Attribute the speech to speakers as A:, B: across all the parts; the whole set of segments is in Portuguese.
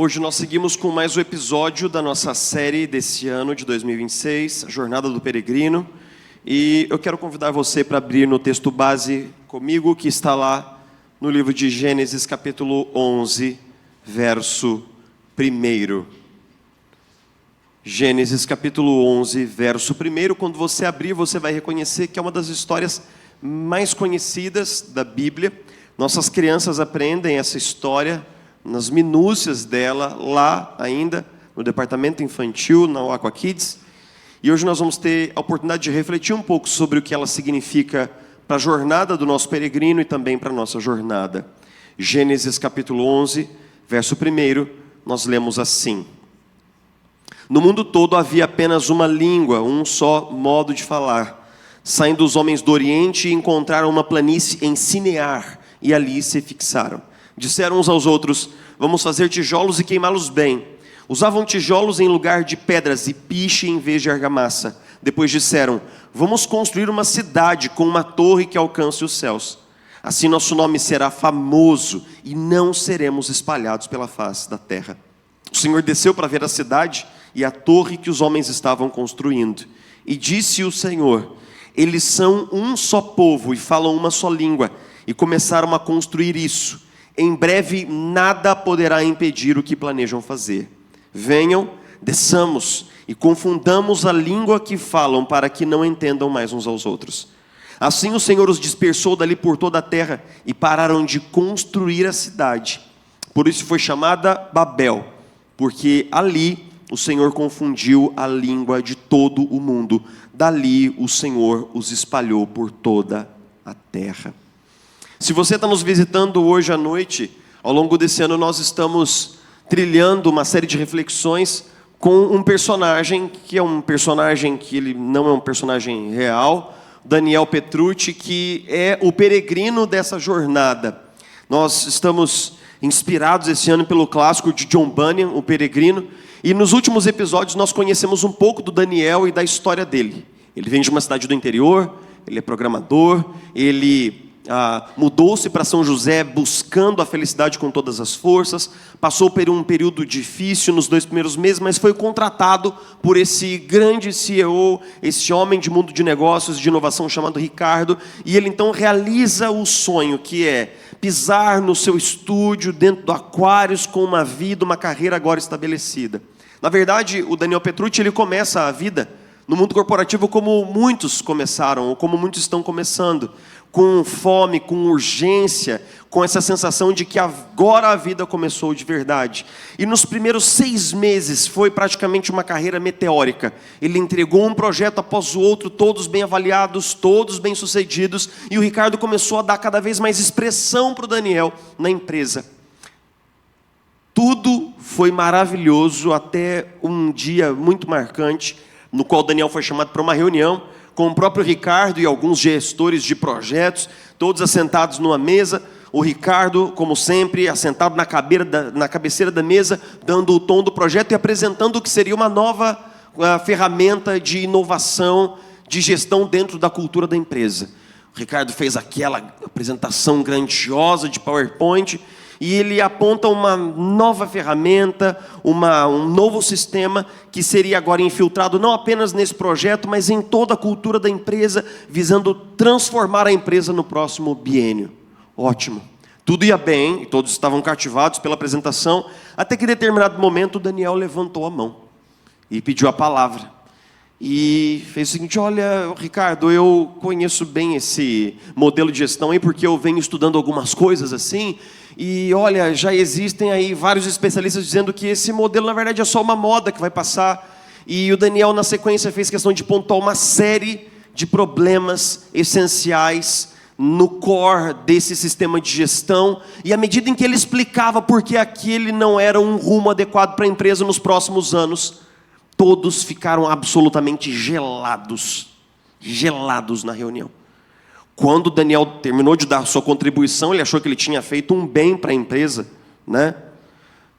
A: Hoje nós seguimos com mais um episódio da nossa série desse ano de 2026, a Jornada do Peregrino. E eu quero convidar você para abrir no texto base comigo, que está lá no livro de Gênesis, capítulo 11, verso 1. Gênesis, capítulo 11, verso 1. Quando você abrir, você vai reconhecer que é uma das histórias mais conhecidas da Bíblia. Nossas crianças aprendem essa história nas minúcias dela, lá ainda, no departamento infantil, na Aqua Kids. E hoje nós vamos ter a oportunidade de refletir um pouco sobre o que ela significa para a jornada do nosso peregrino e também para a nossa jornada. Gênesis capítulo 11, verso 1, nós lemos assim: No mundo todo havia apenas uma língua, um só modo de falar. Saindo os homens do Oriente, encontraram uma planície em Sinear, e ali se fixaram. Disseram uns aos outros: vamos fazer tijolos e queimá-los bem. Usavam tijolos em lugar de pedras e piche em vez de argamassa. Depois disseram: vamos construir uma cidade com uma torre que alcance os céus. Assim nosso nome será famoso e não seremos espalhados pela face da terra. O Senhor desceu para ver a cidade e a torre que os homens estavam construindo. E disse o Senhor: eles são um só povo e falam uma só língua. E começaram a construir isso. Em breve nada poderá impedir o que planejam fazer. Venham, desçamos e confundamos a língua que falam, para que não entendam mais uns aos outros. Assim o Senhor os dispersou dali por toda a terra e pararam de construir a cidade. Por isso foi chamada Babel, porque ali o Senhor confundiu a língua de todo o mundo. Dali o Senhor os espalhou por toda a terra. Se você está nos visitando hoje à noite, ao longo desse ano nós estamos trilhando uma série de reflexões com um personagem, que é um personagem que ele não é um personagem real, Daniel Petrucci, que é o peregrino dessa jornada. Nós estamos inspirados esse ano pelo clássico de John Bunyan, O Peregrino, e nos últimos episódios nós conhecemos um pouco do Daniel e da história dele. Ele vem de uma cidade do interior, ele é programador, ele mudou-se para São José buscando a felicidade com todas as forças, passou por um período difícil nos 2 primeiros meses, mas foi contratado por esse grande CEO, esse homem de mundo de negócios, de inovação chamado Ricardo, e ele então realiza o sonho, que é pisar no seu estúdio, dentro do Aquarius, com uma vida, uma carreira agora estabelecida. Na verdade, o Daniel Petrucci, ele começa a vida no mundo corporativo como muitos começaram, ou como muitos estão começando, com fome, com urgência, com essa sensação de que agora a vida começou de verdade. E nos primeiros 6 meses foi praticamente uma carreira meteórica. Ele entregou um projeto após o outro, todos bem avaliados, todos bem sucedidos, e o Ricardo começou a dar cada vez mais expressão para o Daniel na empresa. Tudo foi maravilhoso até um dia muito marcante, no qual o Daniel foi chamado para uma reunião com o próprio Ricardo e alguns gestores de projetos, todos assentados numa mesa. O Ricardo, como sempre, assentado na cabeceira da mesa, dando o tom do projeto e apresentando o que seria uma nova ferramenta de inovação, de gestão dentro da cultura da empresa. O Ricardo fez aquela apresentação grandiosa de PowerPoint, e ele aponta uma nova ferramenta, um novo sistema que seria agora infiltrado não apenas nesse projeto, mas em toda a cultura da empresa, visando transformar a empresa no próximo biênio. Ótimo. Tudo ia bem, e todos estavam cativados pela apresentação, até que em determinado momento o Daniel levantou a mão e pediu a palavra. E fez o seguinte: olha, Ricardo, eu conheço bem esse modelo de gestão aí, porque eu venho estudando algumas coisas assim, e olha, já existem aí vários especialistas dizendo que esse modelo na verdade é só uma moda que vai passar. E o Daniel na sequência fez questão de pontuar uma série de problemas essenciais no core desse sistema de gestão, e à medida em que ele explicava por que aquele não era um rumo adequado para a empresa nos próximos anos, todos ficaram absolutamente gelados na reunião. Quando o Daniel terminou de dar sua contribuição, ele achou que ele tinha feito um bem para a empresa, né?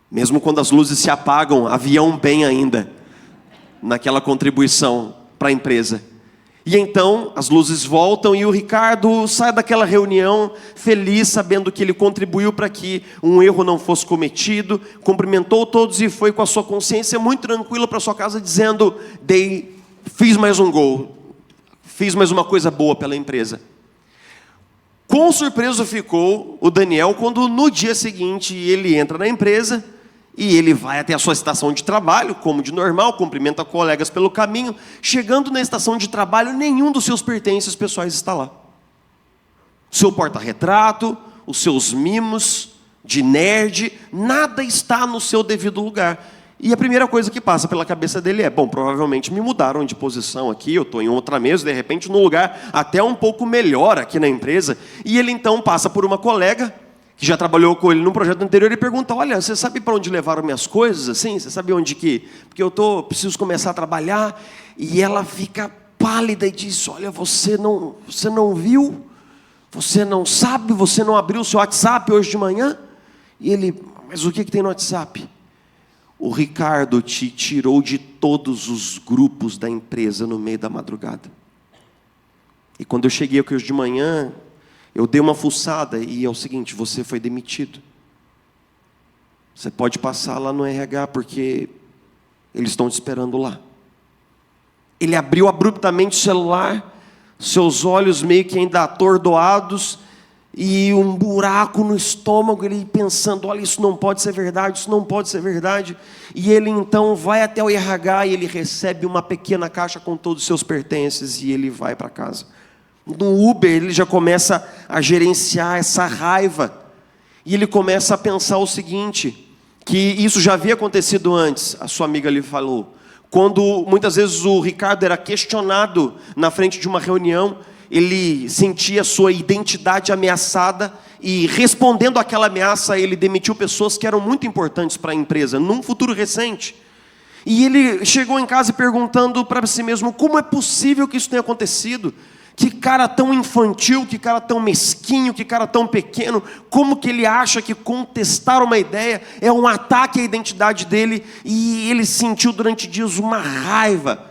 A: Mesmo quando as luzes se apagam, havia um bem ainda naquela contribuição para a empresa. E então as luzes voltam e o Ricardo sai daquela reunião feliz, sabendo que ele contribuiu para que um erro não fosse cometido, cumprimentou todos e foi com a sua consciência muito tranquila para sua casa, dizendo: fiz mais um gol, fiz mais uma coisa boa pela empresa. Quão surpreso ficou o Daniel quando no dia seguinte ele entra na empresa e ele vai até a sua estação de trabalho, como de normal, cumprimenta colegas pelo caminho. Chegando na estação de trabalho, nenhum dos seus pertences pessoais está lá. O seu porta-retrato, os seus mimos de nerd, nada está no seu devido lugar. E a primeira coisa que passa pela cabeça dele é: bom, provavelmente me mudaram de posição aqui, eu estou em outra mesa, de repente num lugar até um pouco melhor aqui na empresa. E ele então passa por uma colega que já trabalhou com ele num projeto anterior e pergunta: olha, você sabe para onde levaram minhas coisas? Assim, você sabe onde que? Porque eu preciso começar a trabalhar. E ela fica pálida e diz: olha, você não viu? Você não sabe? Você não abriu o seu WhatsApp hoje de manhã? E ele: mas o que tem no WhatsApp? O Ricardo te tirou de todos os grupos da empresa no meio da madrugada. E quando eu cheguei aqui hoje de manhã, eu dei uma fuçada e é o seguinte: você foi demitido. Você pode passar lá no RH porque eles estão te esperando lá. Ele abriu abruptamente o celular, seus olhos meio que ainda atordoados e um buraco no estômago, ele pensando: olha, isso não pode ser verdade, isso não pode ser verdade. E ele então vai até o RH e ele recebe uma pequena caixa com todos os seus pertences e ele vai para casa. No Uber ele já começa a gerenciar essa raiva. E ele começa a pensar o seguinte, que isso já havia acontecido antes. A sua amiga lhe falou. Quando muitas vezes o Ricardo era questionado na frente de uma reunião, ele sentia sua identidade ameaçada e, respondendo àquela ameaça, ele demitiu pessoas que eram muito importantes para a empresa, num futuro recente. E ele chegou em casa perguntando para si mesmo: como é possível que isso tenha acontecido? Que cara tão infantil, que cara tão mesquinho, que cara tão pequeno. Como que ele acha que contestar uma ideia é um ataque à identidade dele? E ele sentiu durante dias uma raiva,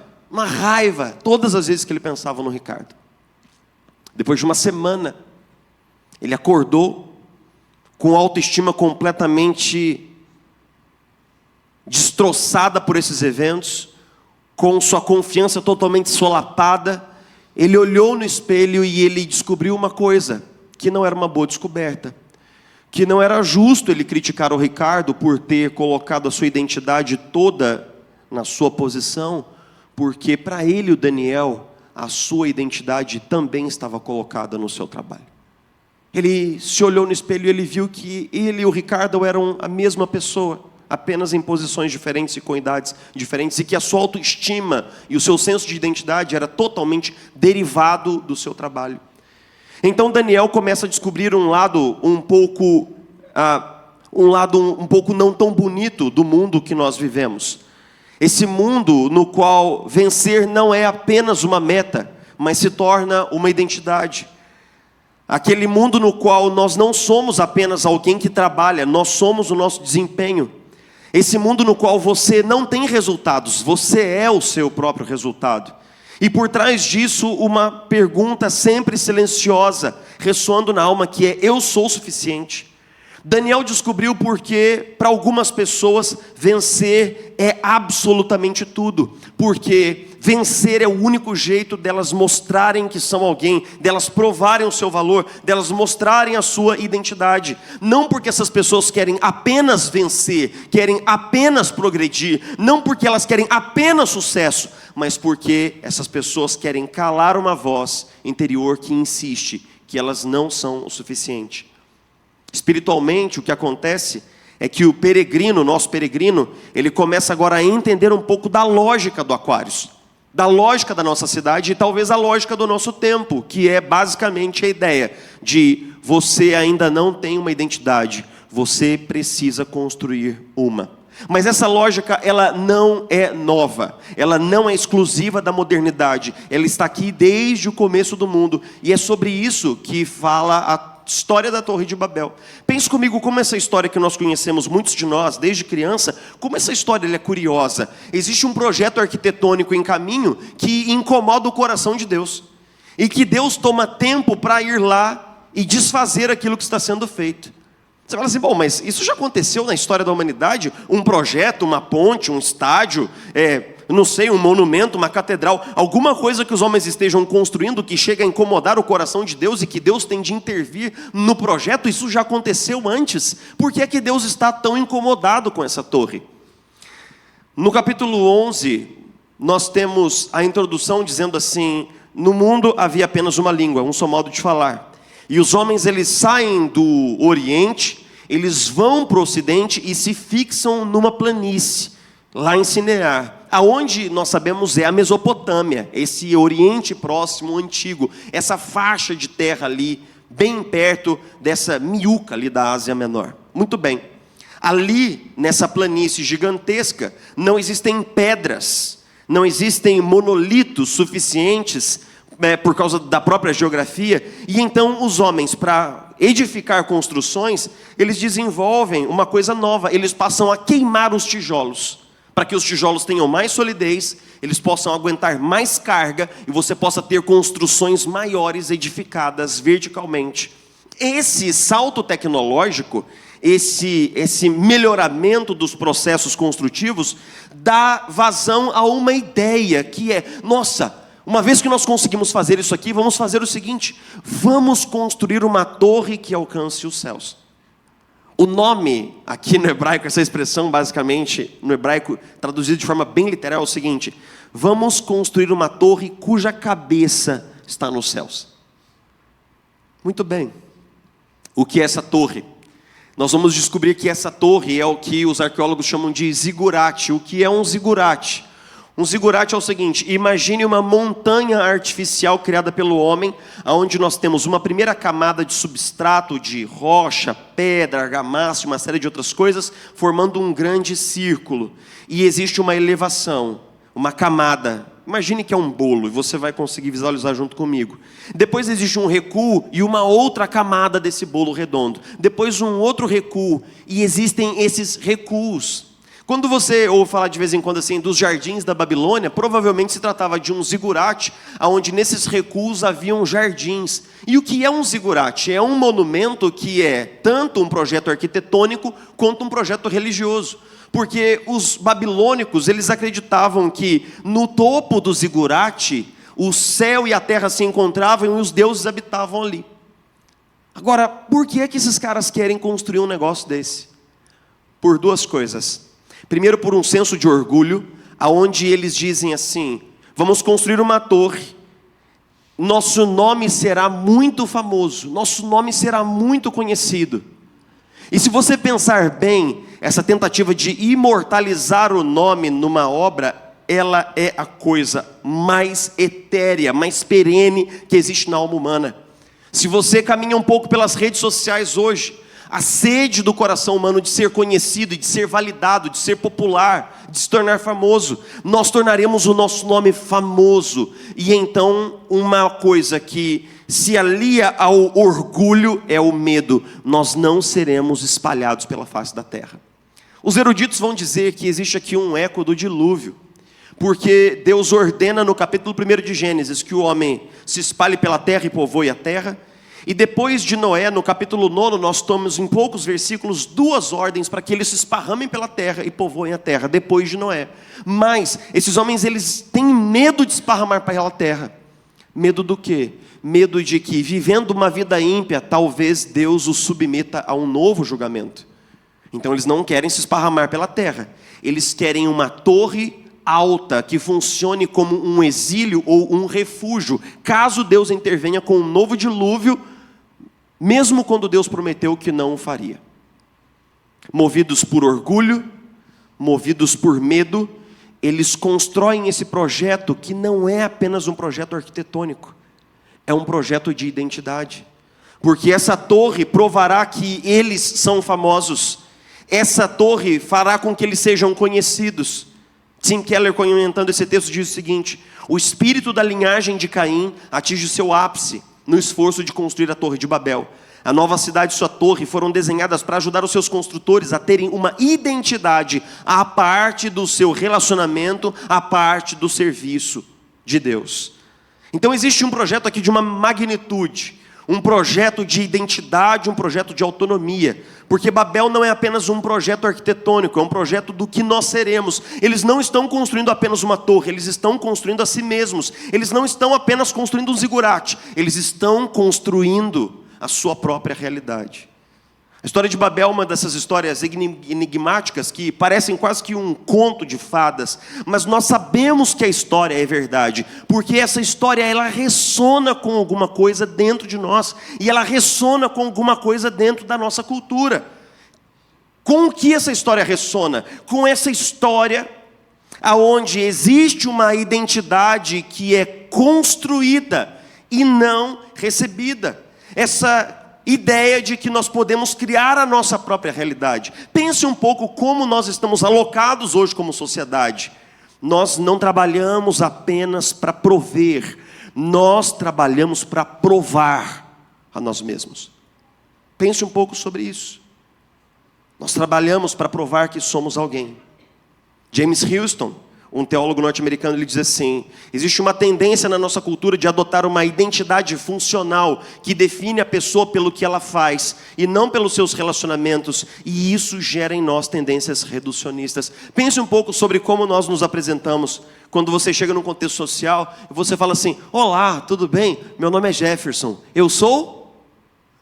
A: todas as vezes que ele pensava no Ricardo. Depois de uma semana, ele acordou com a autoestima completamente destroçada por esses eventos, com sua confiança totalmente solapada. Ele olhou no espelho e ele descobriu uma coisa, que não era uma boa descoberta. Que não era justo ele criticar o Ricardo por ter colocado a sua identidade toda na sua posição, porque para ele, o Daniel, a sua identidade também estava colocada no seu trabalho. Ele se olhou no espelho e ele viu que ele e o Ricardo eram a mesma pessoa, apenas em posições diferentes e com idades diferentes, e que a sua autoestima e o seu senso de identidade era totalmente derivado do seu trabalho. Então Daniel começa a descobrir um lado um pouco não tão bonito do mundo que nós vivemos. Esse mundo no qual vencer não é apenas uma meta, mas se torna uma identidade. Aquele mundo no qual nós não somos apenas alguém que trabalha, nós somos o nosso desempenho. Esse mundo no qual você não tem resultados, você é o seu próprio resultado. E por trás disso, uma pergunta sempre silenciosa, ressoando na alma, que é: eu sou suficiente? Daniel descobriu porque, para algumas pessoas, vencer é absolutamente tudo. Porque vencer é o único jeito delas mostrarem que são alguém, delas provarem o seu valor, delas mostrarem a sua identidade. Não porque essas pessoas querem apenas vencer, querem apenas progredir, não porque elas querem apenas sucesso, mas porque essas pessoas querem calar uma voz interior que insiste que elas não são o suficiente. Espiritualmente, o que acontece é que o peregrino, nosso peregrino, ele começa agora a entender um pouco da lógica do Aquários, da lógica da nossa cidade e talvez a lógica do nosso tempo, que é basicamente a ideia de você ainda não tem uma identidade, você precisa construir uma. Mas essa lógica, ela não é nova, ela não é exclusiva da modernidade, ela está aqui desde o começo do mundo, e é sobre isso que fala história da Torre de Babel. Pense comigo como essa história que nós conhecemos, muitos de nós, desde criança, como essa história é curiosa. Existe um projeto arquitetônico em caminho que incomoda o coração de Deus. E que Deus toma tempo para ir lá e desfazer aquilo que está sendo feito. Você fala assim, bom, mas isso já aconteceu na história da humanidade? Um projeto, uma ponte, um estádio, não sei, um monumento, uma catedral, alguma coisa que os homens estejam construindo que chega a incomodar o coração de Deus e que Deus tem de intervir no projeto, isso já aconteceu antes. Por que é que Deus está tão incomodado com essa torre? No capítulo 11, nós temos a introdução dizendo assim, no mundo havia apenas uma língua, um só modo de falar. E os homens, eles saem do Oriente, eles vão para o Ocidente e se fixam numa planície, lá em Sinear. Aonde nós sabemos é a Mesopotâmia, esse Oriente Próximo Antigo, essa faixa de terra ali, bem perto dessa miúca ali da Ásia Menor. Muito bem. Ali, nessa planície gigantesca, não existem pedras, não existem monolitos suficientes, por causa da própria geografia, e então os homens, para edificar construções, eles desenvolvem uma coisa nova, eles passam a queimar os tijolos, para que os tijolos tenham mais solidez, eles possam aguentar mais carga, e você possa ter construções maiores edificadas verticalmente. Esse salto tecnológico, esse melhoramento dos processos construtivos, dá vazão a uma ideia que é, nossa, uma vez que nós conseguimos fazer isso aqui, vamos fazer o seguinte, vamos construir uma torre que alcance os céus. O nome, aqui no hebraico, essa expressão basicamente, no hebraico, traduzido de forma bem literal, é o seguinte, vamos construir uma torre cuja cabeça está nos céus. Muito bem. O que é essa torre? Nós vamos descobrir que essa torre é o que os arqueólogos chamam de zigurate. O que é um zigurate? Um zigurate é o seguinte, imagine uma montanha artificial criada pelo homem, onde nós temos uma primeira camada de substrato, de rocha, pedra, argamassa, uma série de outras coisas, formando um grande círculo. E existe uma elevação, uma camada. Imagine que é um bolo, e você vai conseguir visualizar junto comigo. Depois existe um recuo e uma outra camada desse bolo redondo. Depois um outro recuo, e existem esses recuos. Quando você ouve falar de vez em quando assim dos jardins da Babilônia, provavelmente se tratava de um zigurate, onde nesses recuos haviam jardins. E o que é um zigurate? É um monumento que é tanto um projeto arquitetônico quanto um projeto religioso. Porque os babilônicos, eles acreditavam que no topo do zigurate, o céu e a terra se encontravam e os deuses habitavam ali. Agora, por que é que esses caras querem construir um negócio desse? Por duas coisas. Primeiro, por um senso de orgulho, aonde eles dizem assim, vamos construir uma torre, nosso nome será muito famoso, nosso nome será muito conhecido. E se você pensar bem, essa tentativa de imortalizar o nome numa obra, ela é a coisa mais etérea, mais perene que existe na alma humana. Se você caminha um pouco pelas redes sociais hoje, a sede do coração humano de ser conhecido, de ser validado, de ser popular, de se tornar famoso, nós tornaremos o nosso nome famoso. E então, uma coisa que se alia ao orgulho é o medo. Nós não seremos espalhados pela face da terra. Os eruditos vão dizer que existe aqui um eco do dilúvio, porque Deus ordena no capítulo 1 de Gênesis que o homem se espalhe pela terra e povoe a terra. E depois de Noé, no capítulo 9, nós tomamos em poucos versículos duas ordens para que eles se esparramem pela terra e povoem a terra, depois de Noé. Mas esses homens, eles têm medo de esparramar pela terra. Medo do quê? Medo de que, vivendo uma vida ímpia, talvez Deus os submeta a um novo julgamento. Então eles não querem se esparramar pela terra. Eles querem uma torre alta, que funcione como um exílio ou um refúgio, caso Deus intervenha com um novo dilúvio, mesmo quando Deus prometeu que não o faria. Movidos por orgulho, movidos por medo, eles constroem esse projeto que não é apenas um projeto arquitetônico, é um projeto de identidade. Porque essa torre provará que eles são famosos, essa torre fará com que eles sejam conhecidos. Tim Keller, comentando esse texto, diz o seguinte: o espírito da linhagem de Caim atinge o seu ápice no esforço de construir a Torre de Babel. A nova cidade e sua torre foram desenhadas para ajudar os seus construtores a terem uma identidade à parte do seu relacionamento, à parte do serviço de Deus. Então existe um projeto aqui de uma magnitude, um projeto de identidade, um projeto de autonomia, porque Babel não é apenas um projeto arquitetônico, é um projeto do que nós seremos. Eles não estão construindo apenas uma torre, eles estão construindo a si mesmos. Eles não estão apenas construindo um zigurate, eles estão construindo a sua própria realidade. A história de Babel é uma dessas histórias enigmáticas que parecem quase que um conto de fadas, mas nós sabemos que a história é verdade, porque essa história ela ressona com alguma coisa dentro de nós, e ela ressona com alguma coisa dentro da nossa cultura. Com o que essa história ressona? Com essa história aonde existe uma identidade que é construída e não recebida. Essa ideia de que nós podemos criar a nossa própria realidade. Pense um pouco como nós estamos alocados hoje como sociedade. Nós não trabalhamos apenas para prover, nós trabalhamos para provar a nós mesmos. Pense um pouco sobre isso. Nós trabalhamos para provar que somos alguém. James Houston, um teólogo norte-americano, ele diz assim: existe uma tendência na nossa cultura de adotar uma identidade funcional que define a pessoa pelo que ela faz e não pelos seus relacionamentos, e isso gera em nós tendências reducionistas. Pense um pouco sobre como nós nos apresentamos. Quando você chega num contexto social e você fala assim: olá, tudo bem? Meu nome é Jefferson. Eu sou?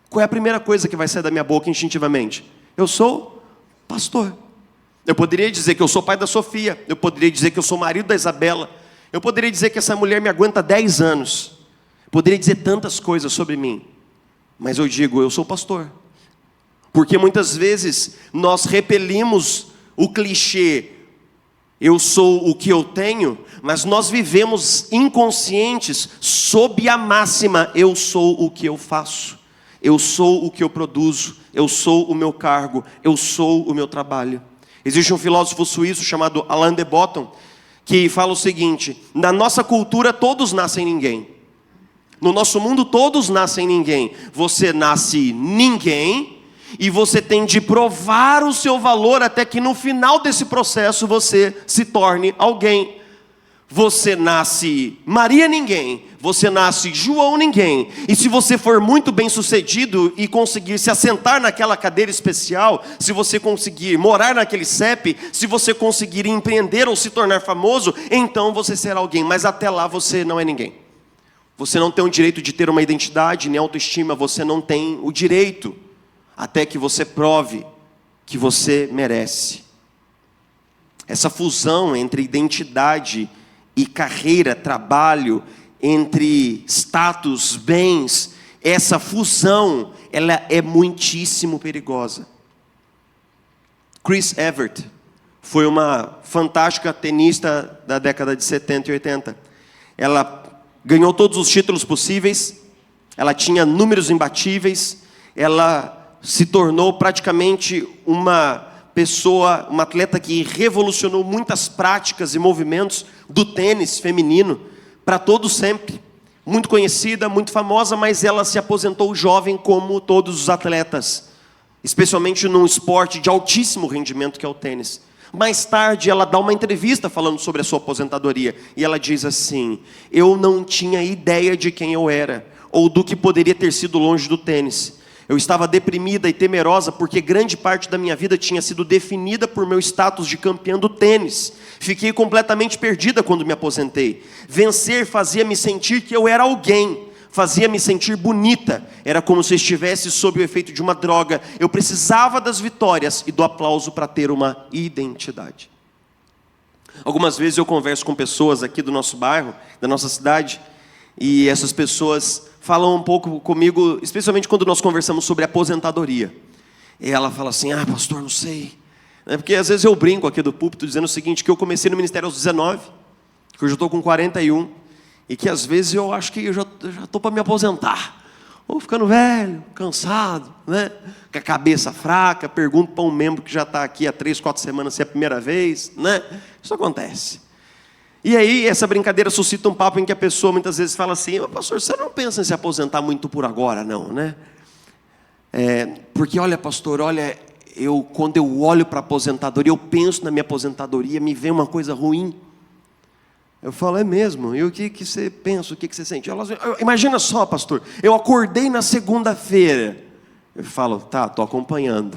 A: Qual é a primeira coisa que vai sair da minha boca instintivamente? Eu sou pastor. Eu poderia dizer que eu sou pai da Sofia. Eu poderia dizer que eu sou marido da Isabela. Eu poderia dizer que essa mulher me aguenta 10 anos. Eu poderia dizer tantas coisas sobre mim. Mas eu digo, eu sou pastor. Porque muitas vezes nós repelimos o clichê, eu sou o que eu tenho, mas nós vivemos inconscientes sob a máxima, eu sou o que eu faço. Eu sou o que eu produzo. Eu sou o meu cargo. Eu sou o meu trabalho. Existe um filósofo suíço chamado Alain de Botton, que fala o seguinte: na nossa cultura todos nascem ninguém. No nosso mundo todos nascem ninguém. Você nasce ninguém e você tem de provar o seu valor até que no final desse processo você se torne alguém. Você nasce Maria ninguém, você nasce João ninguém, e se você for muito bem sucedido e conseguir se assentar naquela cadeira especial, se você conseguir morar naquele CEP, se você conseguir empreender ou se tornar famoso, então você será alguém, mas até lá você não é ninguém. Você não tem o direito de ter uma identidade, nem autoestima, você não tem o direito, até que você prove que você merece. Essa fusão entre identidade e carreira, trabalho, entre status, bens, essa fusão, ela é muitíssimo perigosa. Chris Evert foi uma fantástica tenista da década de 70 e 80. Ela ganhou todos os títulos possíveis, ela tinha números imbatíveis, ela se tornou praticamente uma pessoa, uma atleta que revolucionou muitas práticas e movimentos do tênis feminino para todo sempre. Muito conhecida, muito famosa, mas ela se aposentou jovem como todos os atletas, especialmente num esporte de altíssimo rendimento que é o tênis. Mais tarde ela dá uma entrevista falando sobre a sua aposentadoria e ela diz assim: eu não tinha ideia de quem eu era ou do que poderia ter sido longe do tênis. Eu estava deprimida e temerosa porque grande parte da minha vida tinha sido definida por meu status de campeã do tênis. Fiquei completamente perdida quando me aposentei. Vencer fazia-me sentir que eu era alguém, fazia-me sentir bonita. Era como se eu estivesse sob o efeito de uma droga. Eu precisava das vitórias e do aplauso para ter uma identidade. Algumas vezes eu converso com pessoas aqui do nosso bairro, da nossa cidade, e essas pessoas falam um pouco comigo, especialmente quando nós conversamos sobre aposentadoria. E ela fala assim: ah, pastor, não sei. Porque às vezes eu brinco aqui do púlpito dizendo o seguinte, que eu comecei no ministério aos 19, que hoje eu estou com 41, e que às vezes eu acho que eu já estou para me aposentar. Ou ficando velho, cansado, né? Com a cabeça fraca, pergunto para um membro que já está aqui há 3, 4 semanas se é a primeira vez, né? Isso acontece. E aí essa brincadeira suscita um papo em que a pessoa muitas vezes fala assim: pastor, você não pensa em se aposentar muito por agora não, né? Porque olha, pastor, olha, quando eu olho para a aposentadoria, eu penso na minha aposentadoria, me vem uma coisa ruim. Eu falo, é mesmo? E o que você pensa, o que você sente? Imagina só, pastor, eu acordei na segunda-feira. Eu falo, tá, estou acompanhando.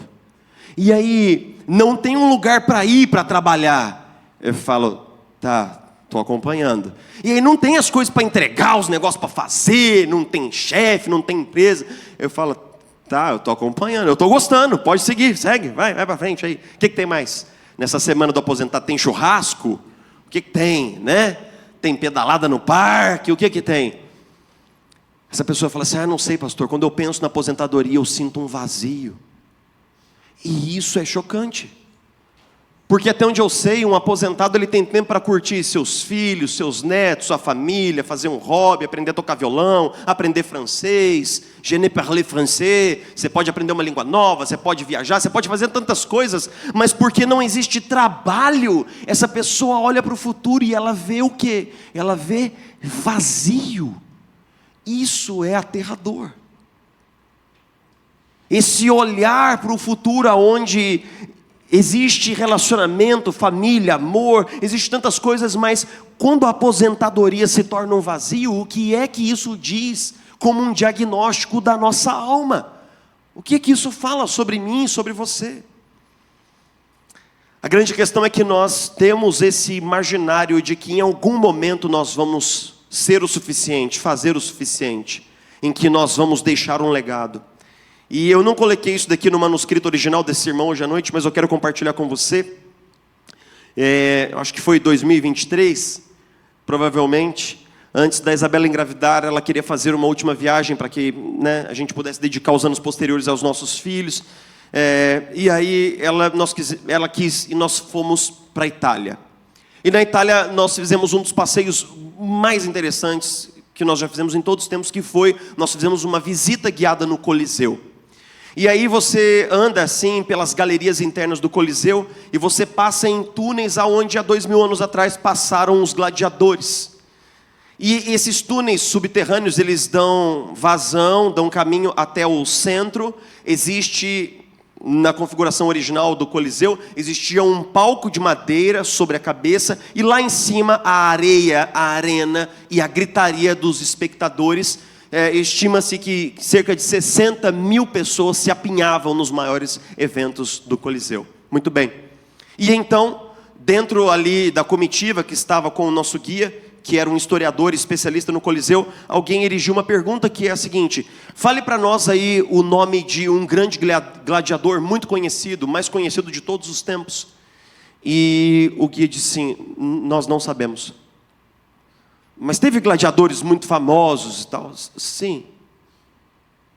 A: E aí, não tem um lugar para ir para trabalhar. Eu falo, tá, estou acompanhando. E aí não tem as coisas para entregar, os negócios para fazer, não tem chefe, não tem empresa. Eu falo, tá, eu estou acompanhando, eu estou gostando, pode seguir, segue, vai para frente aí. O que tem mais? Nessa semana do aposentado tem churrasco? O que tem, né? Tem pedalada no parque, o que tem? Essa pessoa fala assim, não sei, pastor, quando eu penso na aposentadoria eu sinto um vazio. E isso é chocante. Porque até onde eu sei, um aposentado ele tem tempo para curtir seus filhos, seus netos, sua família, fazer um hobby, aprender a tocar violão, aprender francês, je ne parle français, você pode aprender uma língua nova, você pode viajar, você pode fazer tantas coisas, mas porque não existe trabalho, essa pessoa olha para o futuro e ela vê o quê? Ela vê vazio. Isso é aterrador. Esse olhar para o futuro onde existe relacionamento, família, amor, existe tantas coisas, mas quando a aposentadoria se torna um vazio, o que é que isso diz como um diagnóstico da nossa alma? O que é que isso fala sobre mim, sobre você? A grande questão é que nós temos esse imaginário de que em algum momento nós vamos ser o suficiente, fazer o suficiente, em que nós vamos deixar um legado. E eu não coloquei isso daqui no manuscrito original desse sermão hoje à noite, mas eu quero compartilhar com você. Acho que foi 2023, provavelmente, antes da Isabela engravidar, ela queria fazer uma última viagem para que, né, a gente pudesse dedicar os anos posteriores aos nossos filhos. E aí ela quis e nós fomos para a Itália. E na Itália nós fizemos um dos passeios mais interessantes que nós já fizemos em todos os tempos, que foi, nós fizemos uma visita guiada no Coliseu. E aí você anda assim pelas galerias internas do Coliseu e você passa em túneis aonde há 2000 anos atrás passaram os gladiadores. E esses túneis subterrâneos, eles dão vazão, dão caminho até o centro. Existe, na configuração original do Coliseu, existia um palco de madeira sobre a cabeça e lá em cima a areia, a arena e a gritaria dos espectadores. Estima-se que cerca de 60 mil pessoas se apinhavam nos maiores eventos do Coliseu. Muito bem. E então, dentro ali da comitiva que estava com o nosso guia, que era um historiador especialista no Coliseu, alguém erigiu uma pergunta que é a seguinte: fale para nós aí o nome de um grande gladiador muito conhecido, mais conhecido de todos os tempos. E o guia disse sim, nós não sabemos. Mas teve gladiadores muito famosos e tal? Sim.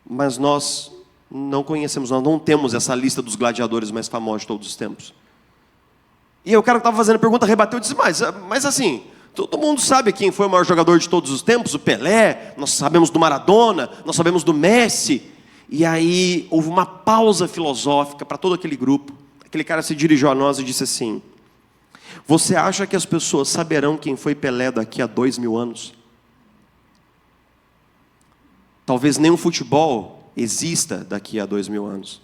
A: Mas nós não conhecemos, nós não temos essa lista dos gladiadores mais famosos de todos os tempos. E aí o cara que estava fazendo a pergunta rebateu e disse, mas assim, todo mundo sabe quem foi o maior jogador de todos os tempos? O Pelé, nós sabemos do Maradona, nós sabemos do Messi. E aí houve uma pausa filosófica para todo aquele grupo. Aquele cara se dirigiu a nós e disse assim: você acha que as pessoas saberão quem foi Pelé daqui a 2000 anos? Talvez nem o futebol exista daqui a 2000 anos.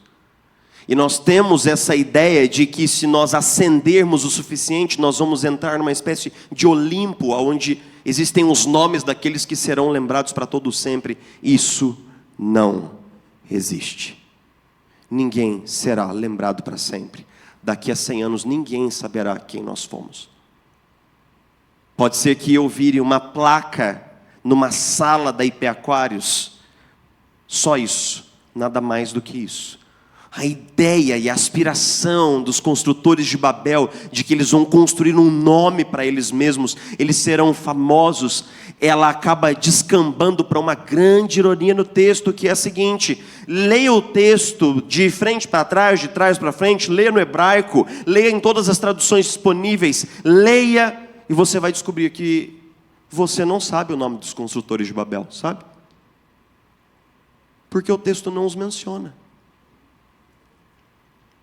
A: E nós temos essa ideia de que se nós ascendermos o suficiente, nós vamos entrar numa espécie de Olimpo, onde existem os nomes daqueles que serão lembrados para todo sempre. Isso não existe. Ninguém será lembrado para sempre. Daqui a 100 anos ninguém saberá quem nós fomos. Pode ser que eu vire uma placa numa sala da IP Aquários. Só isso, nada mais do que isso. A ideia e a aspiração dos construtores de Babel, de que eles vão construir um nome para eles mesmos, eles serão famosos, ela acaba descambando para uma grande ironia no texto, que é a seguinte: leia o texto de frente para trás, de trás para frente, leia no hebraico, leia em todas as traduções disponíveis, leia, e você vai descobrir que você não sabe o nome dos construtores de Babel, sabe? Porque o texto não os menciona.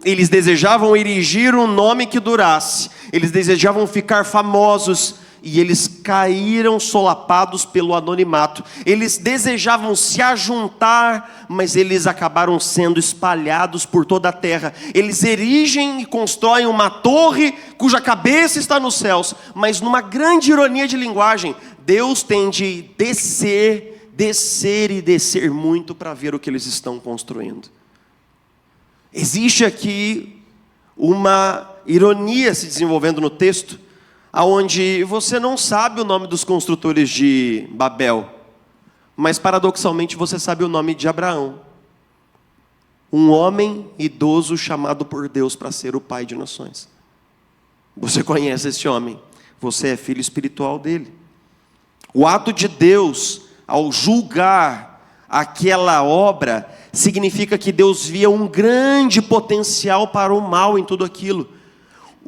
A: Eles desejavam erigir um nome que durasse, eles desejavam ficar famosos, e eles caíram solapados pelo anonimato. Eles desejavam se ajuntar, mas eles acabaram sendo espalhados por toda a terra. Eles erigem e constroem uma torre cuja cabeça está nos céus, mas numa grande ironia de linguagem, Deus tem de descer e descer muito para ver o que eles estão construindo. Existe aqui uma ironia se desenvolvendo no texto, aonde você não sabe o nome dos construtores de Babel, mas paradoxalmente você sabe o nome de Abraão, um homem idoso chamado por Deus para ser o pai de nações. Você conhece esse homem, você é filho espiritual dele. O ato de Deus, ao julgar aquela obra, significa que Deus via um grande potencial para o mal em tudo aquilo.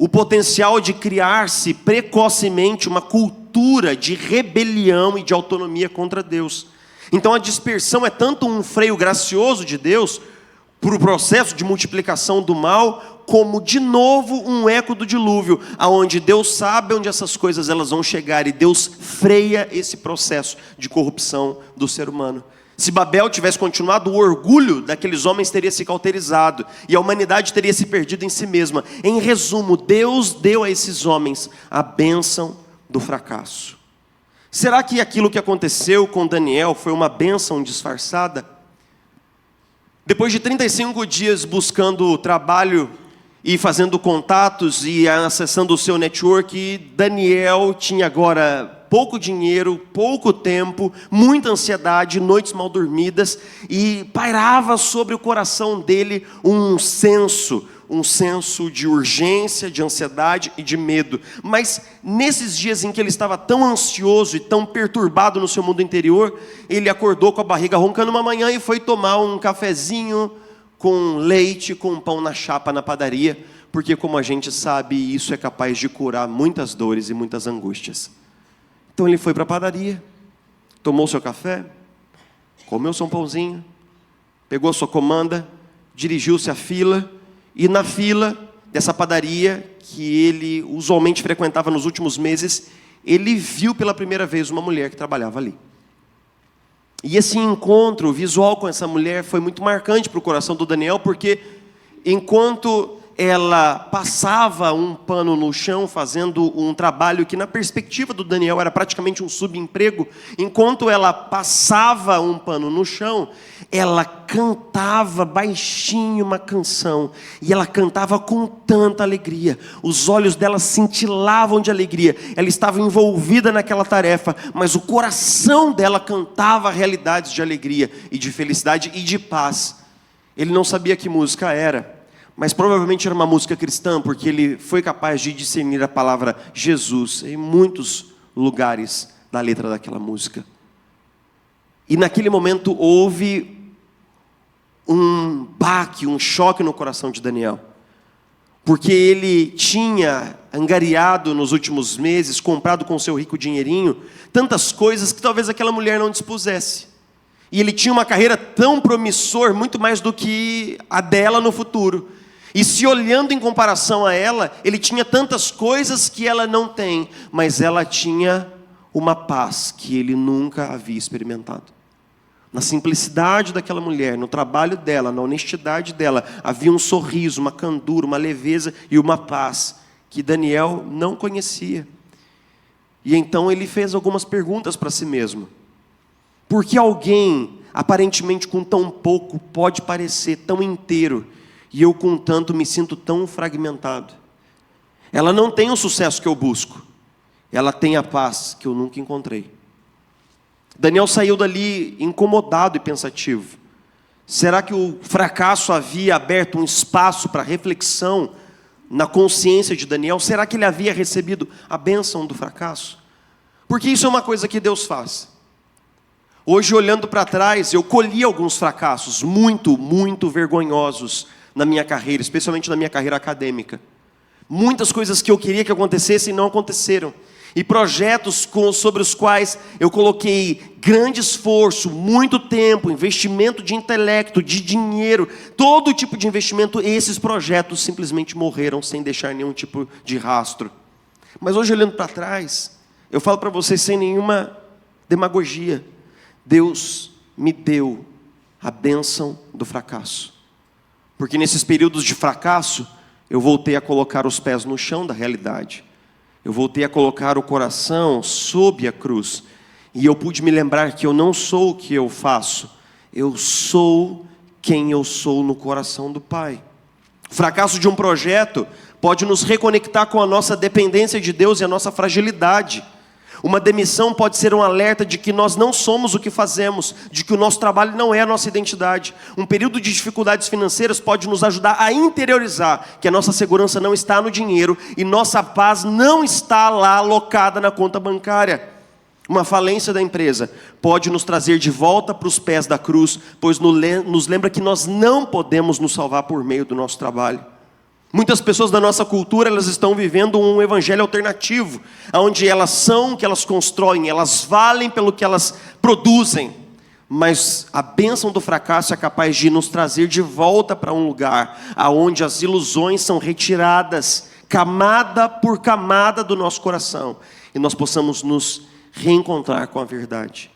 A: O potencial de criar-se precocemente uma cultura de rebelião e de autonomia contra Deus. Então a dispersão é tanto um freio gracioso de Deus para o processo de multiplicação do mal, como de novo um eco do dilúvio, aonde Deus sabe onde essas coisas elas vão chegar e Deus freia esse processo de corrupção do ser humano. Se Babel tivesse continuado, o orgulho daqueles homens teria se cauterizado e a humanidade teria se perdido em si mesma. Em resumo, Deus deu a esses homens a bênção do fracasso. Será que aquilo que aconteceu com Daniel foi uma bênção disfarçada? Depois de 35 dias buscando trabalho e fazendo contatos e acessando o seu network, Daniel tinha agora pouco dinheiro, pouco tempo, muita ansiedade, noites mal dormidas, e pairava sobre o coração dele um senso de urgência, de ansiedade e de medo. Mas nesses dias em que ele estava tão ansioso e tão perturbado no seu mundo interior, ele acordou com a barriga roncando uma manhã e foi tomar um cafezinho com leite, com pão na chapa na padaria, porque como a gente sabe, isso é capaz de curar muitas dores e muitas angústias. Então ele foi para a padaria, tomou seu café, comeu seu pãozinho, pegou sua comanda, dirigiu-se à fila, e na fila dessa padaria, que ele usualmente frequentava nos últimos meses, ele viu pela primeira vez uma mulher que trabalhava ali. E esse encontro visual com essa mulher foi muito marcante para o coração do Daniel, porque enquanto ela passava um pano no chão, fazendo um trabalho que na perspectiva do Daniel era praticamente um subemprego, enquanto ela passava um pano no chão, ela cantava baixinho uma canção, e ela cantava com tanta alegria, os olhos dela cintilavam de alegria, ela estava envolvida naquela tarefa, mas o coração dela cantava realidades de alegria, e de felicidade e de paz. Ele não sabia que música era, mas provavelmente era uma música cristã, porque ele foi capaz de discernir a palavra Jesus em muitos lugares da letra daquela música. E naquele momento houve um baque, um choque no coração de Daniel, porque ele tinha angariado nos últimos meses, comprado com seu rico dinheirinho, tantas coisas que talvez aquela mulher não dispusesse. E ele tinha uma carreira tão promissor, muito mais do que a dela no futuro. E se olhando em comparação a ela, ele tinha tantas coisas que ela não tem, mas ela tinha uma paz que ele nunca havia experimentado. Na simplicidade daquela mulher, no trabalho dela, na honestidade dela, havia um sorriso, uma candura, uma leveza e uma paz que Daniel não conhecia. E então ele fez algumas perguntas para si mesmo. Por que alguém, aparentemente com tão pouco, pode parecer tão inteiro, e eu com tanto me sinto tão fragmentado? Ela não tem o sucesso que eu busco, ela tem a paz que eu nunca encontrei. Daniel saiu dali incomodado e pensativo. Será que o fracasso havia aberto um espaço para reflexão na consciência de Daniel? Será que ele havia recebido a bênção do fracasso? Porque isso é uma coisa que Deus faz. Hoje, olhando para trás, eu colhi alguns fracassos muito vergonhosos na minha carreira, especialmente na minha carreira acadêmica. Muitas coisas que eu queria que acontecessem não aconteceram. E projetos sobre os quais eu coloquei grande esforço, muito tempo, investimento de intelecto, de dinheiro, todo tipo de investimento, esses projetos simplesmente morreram sem deixar nenhum tipo de rastro. Mas hoje, olhando para trás, Eu falo para vocês sem nenhuma demagogia. Deus me deu a bênção do fracasso. Porque nesses períodos de fracasso, eu voltei a colocar os pés no chão da realidade. Eu voltei a colocar o coração sob a cruz. E eu pude me lembrar que eu não sou o que eu faço. Eu sou quem eu sou no coração do Pai. O fracasso de um projeto pode nos reconectar com a nossa dependência de Deus e a nossa fragilidade. Uma demissão pode ser um alerta de que nós não somos o que fazemos, de que o nosso trabalho não é a nossa identidade. Um período de dificuldades financeiras pode nos ajudar a interiorizar que a nossa segurança não está no dinheiro e nossa paz não está lá alocada na conta bancária. Uma falência da empresa pode nos trazer de volta para os pés da cruz, pois nos lembra que nós não podemos nos salvar por meio do nosso trabalho. Muitas pessoas da nossa cultura, elas estão vivendo um evangelho alternativo, onde elas são o que elas constroem, elas valem pelo que elas produzem. Mas a bênção do fracasso é capaz de nos trazer de volta para um lugar onde as ilusões são retiradas, camada por camada do nosso coração, e nós possamos nos reencontrar com a verdade.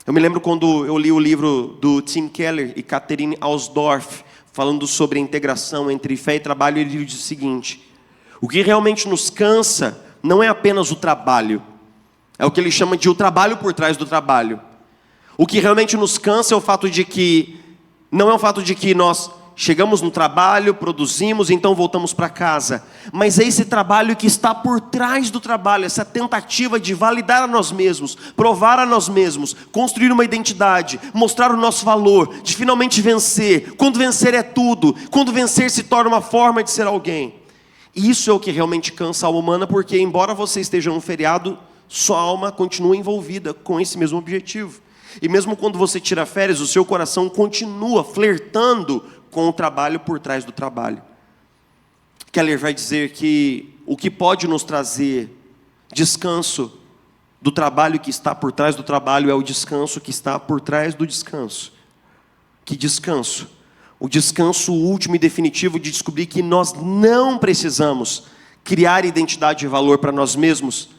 A: Eu me lembro quando eu li o livro do Tim Keller e Catherine Ausdorff, falando sobre a integração entre fé e trabalho, ele diz o seguinte: o que realmente nos cansa não é apenas o trabalho, é o que ele chama de o trabalho por trás do trabalho. O que realmente nos cansa é o fato de que, não é o fato de que nós chegamos no trabalho, produzimos e então voltamos para casa, mas é esse trabalho que está por trás do trabalho, essa tentativa de validar a nós mesmos, provar a nós mesmos, construir uma identidade, mostrar o nosso valor, de finalmente vencer, quando vencer é tudo, quando vencer se torna uma forma de ser alguém. E isso é o que realmente cansa a alma humana, porque embora você esteja num feriado, sua alma continua envolvida com esse mesmo objetivo. E mesmo quando você tira férias, o seu coração continua flertando com o trabalho por trás do trabalho. Keller vai dizer que o que pode nos trazer descanso do trabalho que está por trás do trabalho é o descanso que está por trás do descanso. Que descanso? O descanso último e definitivo de descobrir que nós não precisamos criar identidade e valor para nós mesmos,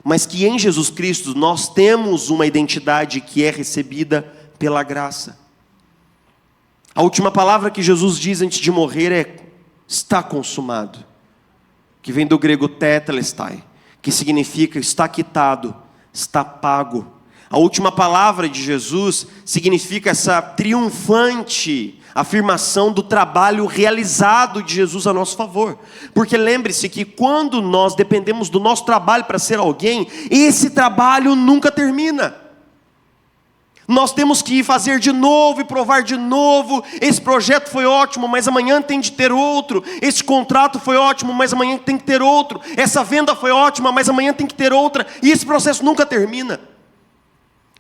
A: mas que em Jesus Cristo nós temos uma identidade que é recebida pela graça. A última palavra que Jesus diz antes de morrer é: está consumado, que vem do grego tetelestai, que significa está quitado, está pago. A última palavra de Jesus significa essa triunfante afirmação do trabalho realizado de Jesus a nosso favor. Porque lembre-se que quando nós dependemos do nosso trabalho para ser alguém, esse trabalho nunca termina. Nós temos que fazer de novo e provar de novo. Esse projeto foi ótimo, mas amanhã tem de ter outro. Esse contrato foi ótimo, mas amanhã tem que ter outro. Essa venda foi ótima, mas amanhã tem que ter outra. E esse processo nunca termina.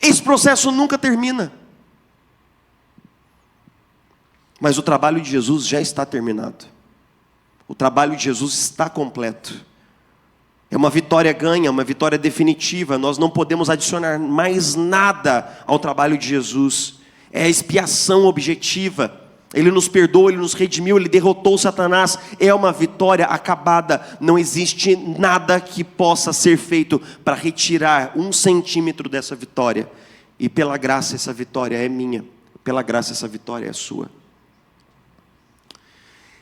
A: Esse processo nunca termina. Mas o trabalho de Jesus já está terminado. O trabalho de Jesus está completo. É uma vitória ganha, uma vitória definitiva. Nós não podemos adicionar mais nada ao trabalho de Jesus. É a expiação objetiva. Ele nos perdoou, Ele nos redimiu, Ele derrotou Satanás. É uma vitória acabada. Não existe nada que possa ser feito para retirar 1 centímetro dessa vitória. E pela graça essa vitória é minha. Pela graça essa vitória é sua.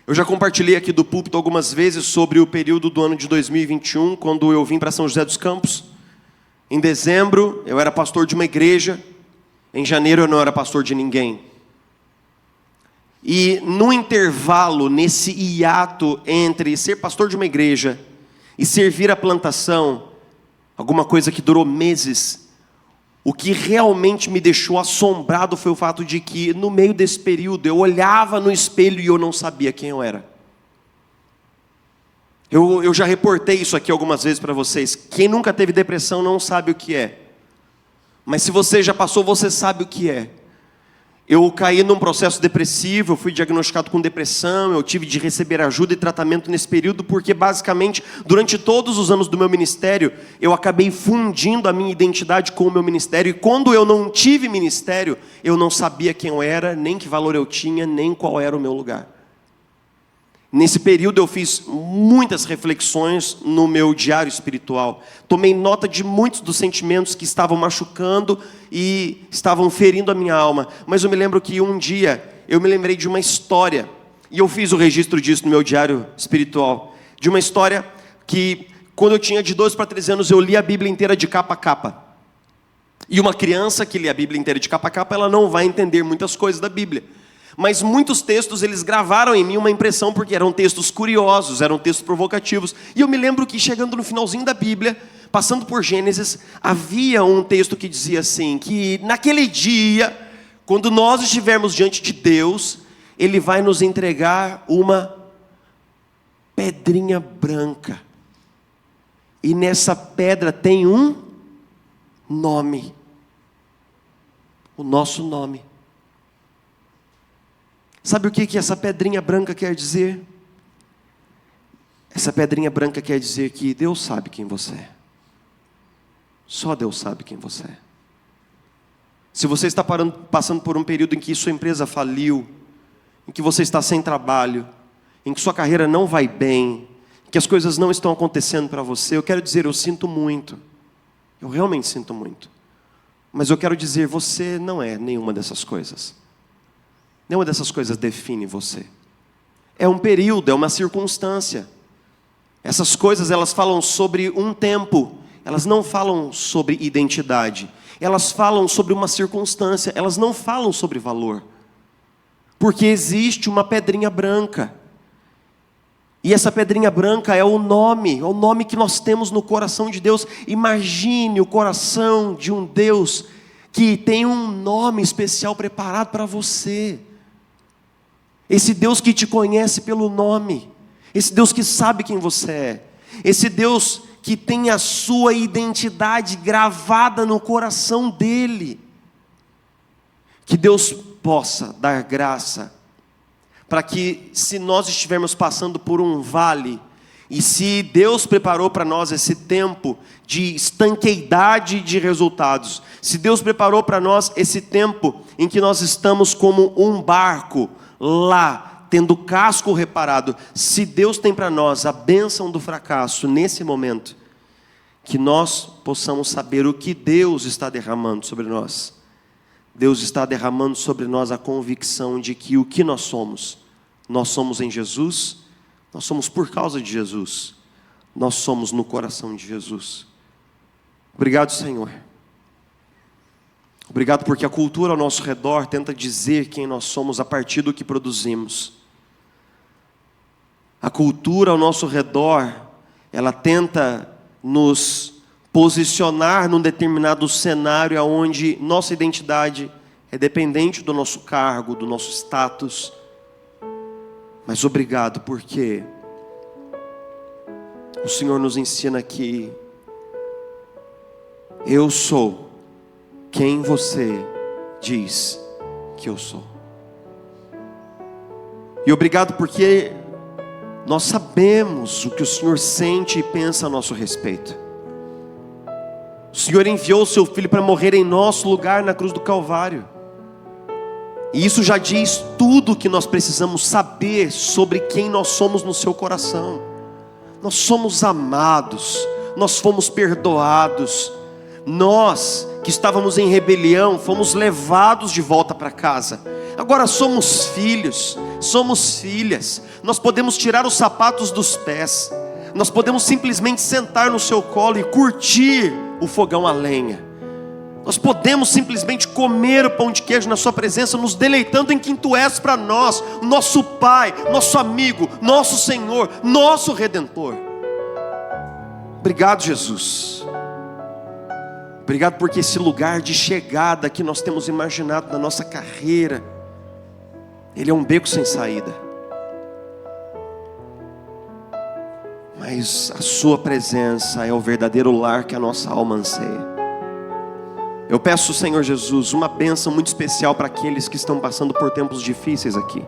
A: Eu já compartilhei aqui do púlpito algumas vezes sobre o período do ano de 2021, quando eu vim para São José dos Campos. Em dezembro, eu era pastor de uma igreja. Em janeiro, eu não era pastor de ninguém. E no intervalo, nesse hiato entre ser pastor de uma igreja e servir a plantação, alguma coisa que durou meses, o que realmente me deixou assombrado foi o fato de que, no meio desse período, eu olhava no espelho e eu não sabia quem eu era. Eu já reportei isso aqui algumas vezes para vocês. Quem nunca teve depressão não sabe o que é. Mas se você já passou, você sabe o que é. Eu caí num processo depressivo, eu fui diagnosticado com depressão, eu tive de receber ajuda e tratamento nesse período, porque basicamente, durante todos os anos do meu ministério, eu acabei fundindo a minha identidade com o meu ministério, e quando eu não tive ministério, eu não sabia quem eu era, nem que valor eu tinha, nem qual era o meu lugar. Nesse período eu fiz muitas reflexões no meu diário espiritual. Tomei nota de muitos dos sentimentos que estavam machucando e estavam ferindo a minha alma. Mas eu me lembro que um dia eu me lembrei de uma história, e eu fiz o registro disso no meu diário espiritual, de uma história que, quando eu tinha de 12 para 13 anos, eu li a Bíblia inteira de capa a capa. E uma criança que lê a Bíblia inteira de capa a capa, ela não vai entender muitas coisas da Bíblia. Mas muitos textos, eles gravaram em mim uma impressão, porque eram textos curiosos, eram textos provocativos. E eu me lembro que, chegando no finalzinho da Bíblia, passando por Gênesis, havia um texto que dizia assim, que naquele dia, quando nós estivermos diante de Deus, Ele vai nos entregar uma pedrinha branca. E nessa pedra tem um nome. O nosso nome. Sabe o que essa pedrinha branca quer dizer? Essa pedrinha branca quer dizer que Deus sabe quem você é. Só Deus sabe quem você é. Se você está passando por um período em que sua empresa faliu, em que você está sem trabalho, em que sua carreira não vai bem, que as coisas não estão acontecendo para você, eu quero dizer, eu sinto muito. Eu realmente sinto muito. Mas eu quero dizer, você não é nenhuma dessas coisas. Nenhuma dessas coisas define você. É um período, é uma circunstância. Essas coisas, elas falam sobre um tempo. Elas não falam sobre identidade. Elas falam sobre uma circunstância. Elas não falam sobre valor. Porque existe uma pedrinha branca. E essa pedrinha branca é o nome que nós temos no coração de Deus. Imagine o coração de um Deus que tem um nome especial preparado para você. Esse Deus que te conhece pelo nome. Esse Deus que sabe quem você é. Esse Deus que tem a sua identidade gravada no coração dele. Que Deus possa dar graça para que, se nós estivermos passando por um vale, e se Deus preparou para nós esse tempo de estanqueidade de resultados, se Deus preparou para nós esse tempo em que nós estamos como um barco lá, tendo o casco reparado, se Deus tem para nós a bênção do fracasso nesse momento, que nós possamos saber o que Deus está derramando sobre nós. Deus está derramando sobre nós a convicção de que o que nós somos em Jesus, nós somos por causa de Jesus, nós somos no coração de Jesus. Obrigado, Senhor. Obrigado porque a cultura ao nosso redor tenta dizer quem nós somos a partir do que produzimos. A cultura ao nosso redor, ela tenta nos posicionar num determinado cenário onde nossa identidade é dependente do nosso cargo, do nosso status. Mas obrigado porque o Senhor nos ensina que eu sou quem você diz que eu sou. E obrigado porque nós sabemos o que o Senhor sente e pensa a nosso respeito. O Senhor enviou o seu Filho para morrer em nosso lugar na cruz do Calvário. E isso já diz tudo o que nós precisamos saber sobre quem nós somos no seu coração. Nós somos amados, nós fomos perdoados. Nós que estávamos em rebelião, fomos levados de volta para casa. Agora somos filhos, somos filhas. Nós podemos tirar os sapatos dos pés. Nós podemos simplesmente sentar no seu colo e curtir o fogão a lenha. Nós podemos simplesmente comer o pão de queijo na sua presença, nos deleitando em quem tu és para nós, nosso Pai, nosso amigo, nosso Senhor, nosso Redentor. Obrigado, Jesus. Obrigado porque esse lugar de chegada que nós temos imaginado na nossa carreira, ele é um beco sem saída. Mas a sua presença é o verdadeiro lar que a nossa alma anseia. Eu peço, Senhor Jesus, uma bênção muito especial para aqueles que estão passando por tempos difíceis aqui.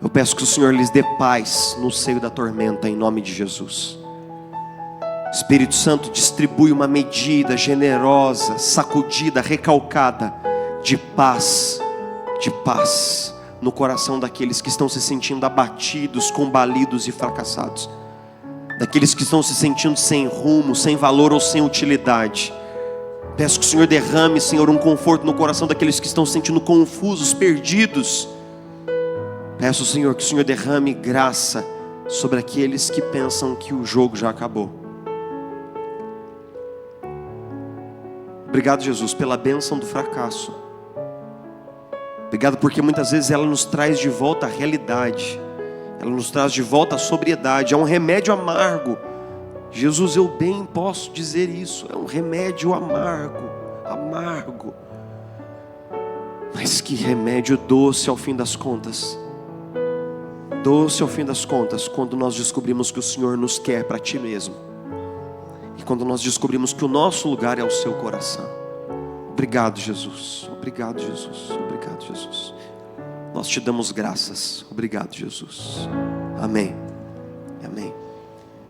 A: Eu peço que o Senhor lhes dê paz no seio da tormenta, em nome de Jesus. Espírito Santo, distribui uma medida generosa, sacudida, recalcada, de paz no coração daqueles que estão se sentindo abatidos, combalidos e fracassados, daqueles que estão se sentindo sem rumo, sem valor ou sem utilidade. Peço que o Senhor derrame, Senhor, um conforto no coração daqueles que estão se sentindo confusos, perdidos. Peço, Senhor, que o Senhor derrame graça sobre aqueles que pensam que o jogo já acabou. Obrigado, Jesus, pela bênção do fracasso. Obrigado porque muitas vezes ela nos traz de volta a realidade. Ela nos traz de volta a sobriedade. É um remédio amargo. Jesus, eu bem posso dizer isso. É um remédio amargo. Amargo. Mas que remédio doce ao fim das contas. Doce ao fim das contas, quando nós descobrimos que o Senhor nos quer para Ti mesmo. E quando nós descobrimos que o nosso lugar é o Seu coração. Obrigado, Jesus. Obrigado, Jesus. Obrigado, Jesus. Nós Te damos graças. Obrigado, Jesus. Amém.